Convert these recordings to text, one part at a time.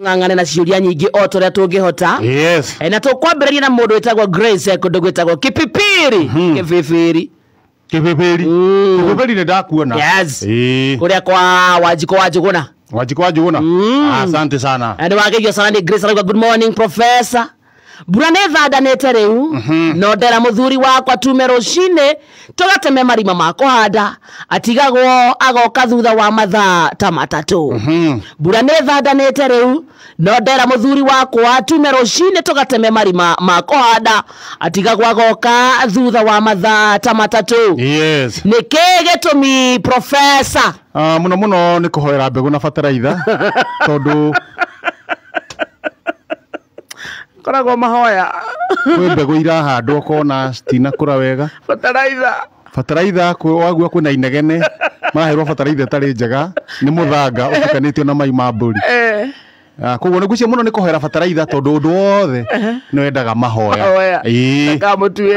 ngangane na ciuria nyingi o toria tungihota. Yes. Na tukwambiriria na mundu wetagwo Grace kundu gwetagwo Kipipiri. Kipipiri. Kipipiri. Kipipiri ni ndakuona. Yes. Kuria kwa Wanjiko wa Njuguna. Wanjiko wa Njuguna. Asante sana. And wagegio sana ni Grace alikuwa good morning professor. Bura ne thandanite riu no ndera muthuri wakwa tume rucine tugateme marima mako handa atigagwo agoka thutha wa mathaa ta matatu. Bura ne thandanite riu no ndera muthuri wakwa tume rucine tugateme marima mako handa atigagwo agoka thutha wa mathaa ta matatu. Yes. Niki gitumi professor muno ni kuhoera mbegu na bataraitha tondu koragwo mahoya kwe mbegu irahandwo kona citina kura wega bataraitha wagua kwina inegene maherwo bataraitha tari njega ni muthanga utukanitio na mai ma mburi koguo ni gucio muno ni kuhoera bataraitha tondu undu wothe ni wendaga mahoya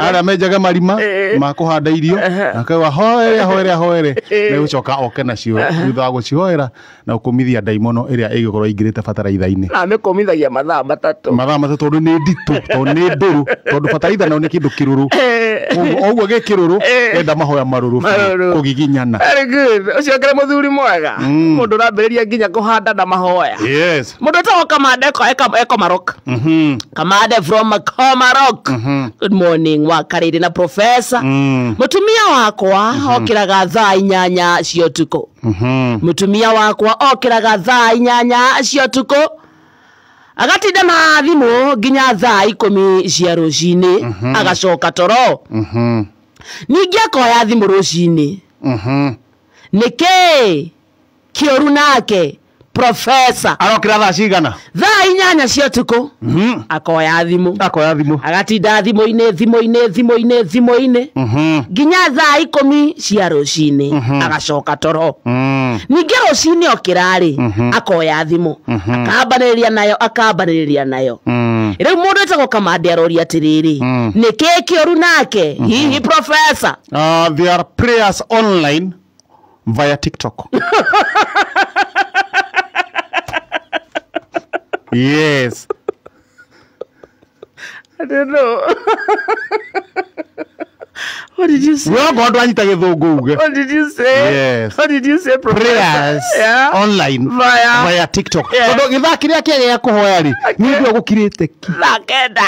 ara menjaga marima ma kuhanda irio akawa hoere ni gucoka oke nacio thutha wa gucihoera na ukumithia ndaimono iria igikorwo ingirite bataraitha-ini na mikumithagia mathaa matatu tondu ni nditu tondu ni nduru tondu bataraitha no ni kindu kiruru oguo ge kiruru enda mahoya maruru kugiginyana. Very good. Ucio ngere muthuri mwega mundu rambiriria nginya kuhanda na mahoya. Yes. Mundu tawo Kamande eko Marok. Kamande from Komarok. Good morning wakariri na professor. Mutumia wakwa okiraga thaa 8 cia utuku. Mutumia wakwa okiraga thaa 8 cia utuku. Agatinda na thimu nginya thaa 10 cia rucini agacoka toro. Ningi akoya thimu rucini. Niki kioru nake professor arokira thaa cigana thaa 8 cia utuku akoya thimu agatinda thimo-ini nginya thaa 10 cia rucini agacoka toro. Ningi rucini okirari akoya thimu akambaniriria nayo riu mundu etagwo Kamande aroria atiriri niki kioru nake hihi professor there are prayers online via TikTok. Yes. I don't know. What did you say? What did you say? Yes. What did you say, professor? Prayers online via TikTok. Tondu githaa kiria kiega kuhoya ri ni ndio gukirite ki. Nakenda.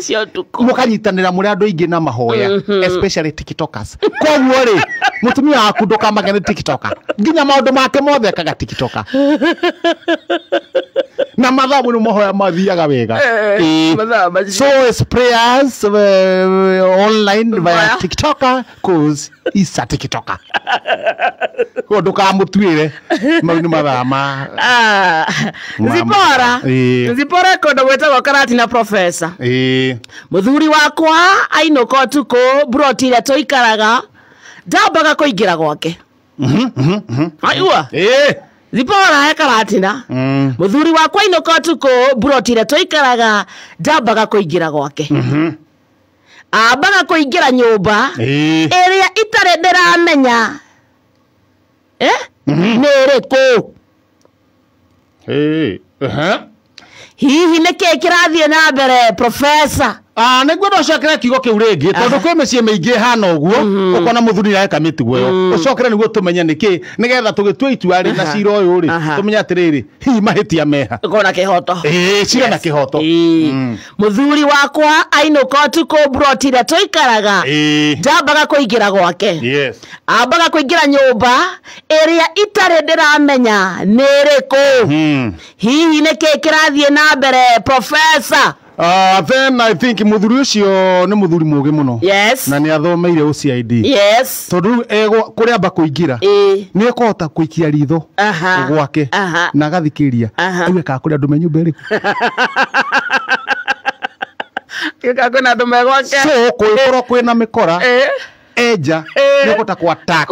Cio tuku. Mukanyitanira muri andu aingi na mahoya, especially TikTokers. Koguo ri mutumia waku ndukamagene TikToker. Nginya maundu make mothe akaga TikToker. Na mathamu ni mahoya mathiaga wega. So it's prayers online via TikToker cause he's a TikToker. Ko ndukamutuire mau ni mathama. Zipora kondo gwetagwo Karatina professor. Muthuri wakwa ainuka tuku brotire toikaraga ndambaga kuingira gwake. Ayua Zipora Karatina muthuri wakwa ainuka tuku brotire toikaraga ndambaga kuingira gwake. Ambaga kuingira nyumba iria itare ndiramenya niriku hihi niki kirathie na mbere professor niguo ndocokere kiugo kiu ringi tondu kwi micii miingi hana uguo ukona muthuri areka mitugo yo ucokere niguo tumenye niki nigetha tugitua itua ri na cira uyu ri tumenya atiriri hihi mahitia meha ukona kihoto cira na kihoto. Muthuri wakwa ainuka tuku brotire toikaraga ndambaga kuingira gwake. Ambaga kuingira nyumba iria itare ndiramenya niriku hihi niki kirathie na mbere professor. Then I think muthuri ucio ni muthuri mugi muno. Yes. Na ni athomeire UCID. Yes. Tondu kuri amba kuingira ni ekota kuikia ritho gwake na gathikiria awe ka kuri andu menyumba iriku kwina andu megwake so kwina mikora eja nä kota kwa attack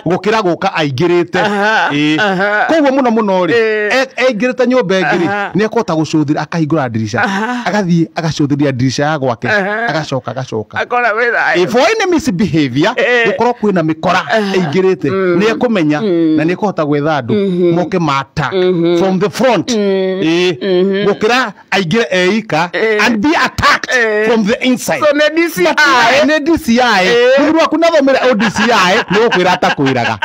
gukira guka aingirite koguo muno ri aingirite nyumba ingiri nä ekota gucuthira akahingura dirisha agathie agacuthiria dirisha ya gwake agacoka for enemies behavior gukorwo kwina mikora aingirite nä ekumenya na nä ekota gwetha andu moke mata from the front gukira aingire eika and be attacked from the inside. So ne DCI mundu waku nathomere DCI nä gukwira atakwiraga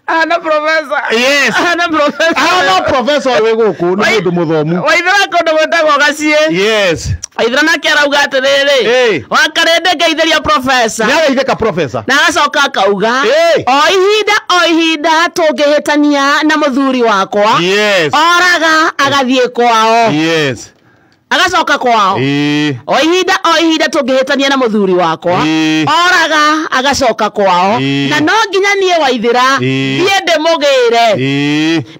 ana professor. Yes. Ana professor. Ana professor we guku ni mundu muthomu. Waithira kundu gwetagwo gacie. Yes. Waithira nake arauga atiriri. Wakarende ngeithiria professor. Ni araitheka professor. Na agacoka akauga. O ihinda tungihitania na muthuri wakwa. Yes. Oraga agathie kwao. Yes. Agacoka kwao. O ihinda tungihitania na muthuri wakwa. Oraga agacoka kwao. Na no nginya nie Waithira thie ndimugire.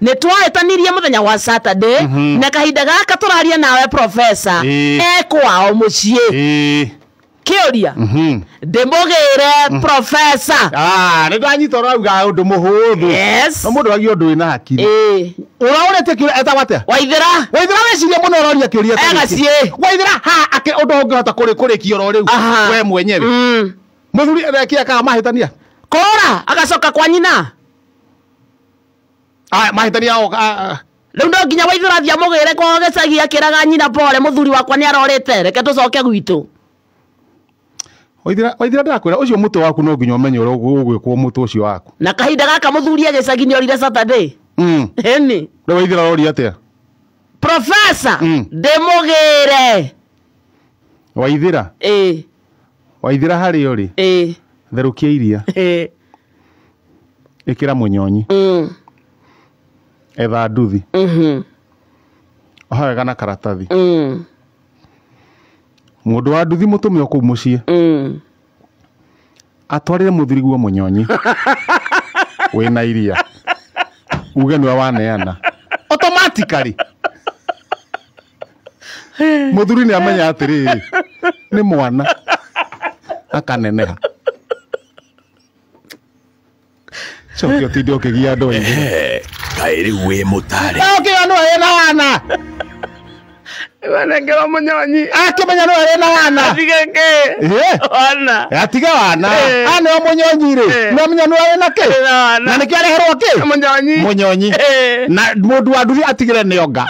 Ni twahitanirie muthenya wa Saturday na kahinda gaka turaria nawe professor kwao mucii. Kiuria ndimugire professor. Ni ndanyita urauga undu muhuthu. Yes. No mundu wagi undu wina hakiri. Uraurete kiuria etagwate Waithira weciria muno uroria kiuria egacie Waithira ha ake undu ungihota kurikia ro riu we mwenyewe muthuri erekia ka mahitania kora agacoka kwa nyina mahitania riu ndo nginya Waithira thia mugire kwa gicagi akiraga nyina pole muthuri wakwa ni arorete reke tucoke gwitu. Waithira ndakwira ucio mutu waku no nginya umenye uri ugwikwo mutu ucio waku na kahinda gaka muthuri agicagi ni orire Saturday. Eni Waithira rori atia professor ndimugire Waithira Waithira hari uri therukia iria ikira munyonyi etha nduthi ohawega na karatathi mundu wa nduthi mutume o kuu mucii atwarire muthuri guo munyonyi wina iria uge niwe waneana automatically muthuri ni amenya atiriri ni mwana akaneneha cokio tindi ukigia andu aingi kairi we mutare ukio no ena wana wanengera munyonyi akimenya no ena wana atigenge wana atiga wana ane o munyonyi ri no menya no ena ke na nikio areherwo ke munyonyi na mundu wa nduthi atigire nionga